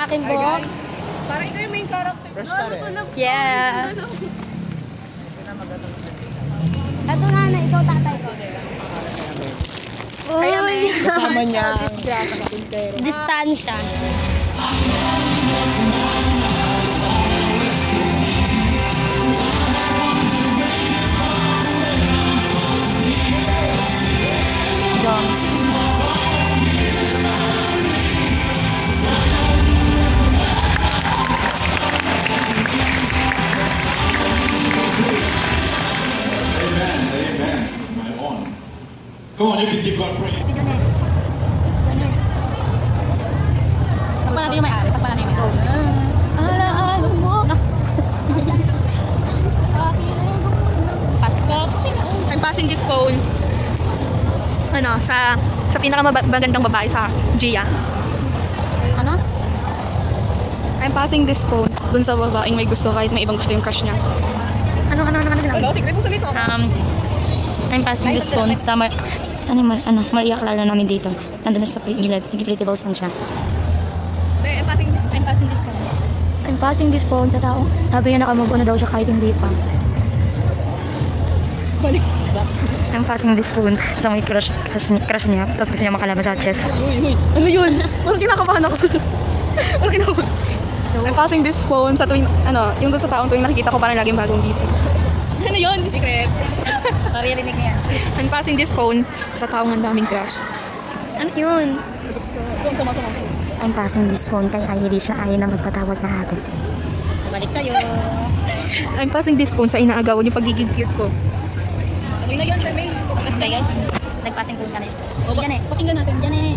aking buhok. Parang ikaw yung main character. Yes. Ito na, ikaw tatay ko. Uy! Kasama niya. Distansya. Come on, you can give God praise. Takpan natin yung may-ari. Takpan natin yung may-ari. Alaala mo. I'm passing this phone. Ano, sa pinakamagandang babae sa Gia. Ano? I'm passing this phone dun sa babaeng may gusto kahit may ibang gusto yung crush niya. Ano sinabi? Secret mo salito. I'm passing this phone sa Maria Clara namin dito. Nandun na sa Pretty Balls lang siya. I'm passing this phone. I'm passing this phone sa tao. Sabi niya nakamove on na daw siya kahit hindi pa. Balik. I'm passing this phone sa may crush niya. Tapos gusto niya makalaban sa chess. Uy. Ano yun? Parang kinakabahan ako. Parang kinakabahan. I'm passing this phone sa tuwing, yung doon sa taong tuwing nakikita ko parang laging bagong gising. Ano yun? Secret. Maririnig niya. I'm passing this phone sa taong ang daming crush. Ano yun? Sumasama. I'm passing this phone kay Irish na ayaw na magpatawag na atin. Balik sa'yo. I'm passing this phone sa inaagawan yung pagiging cute ko. Ano na yun, Charmaine? Okay guys, nagpassing phone kami. Diyan eh. Pakinggan natin. Diyan eh.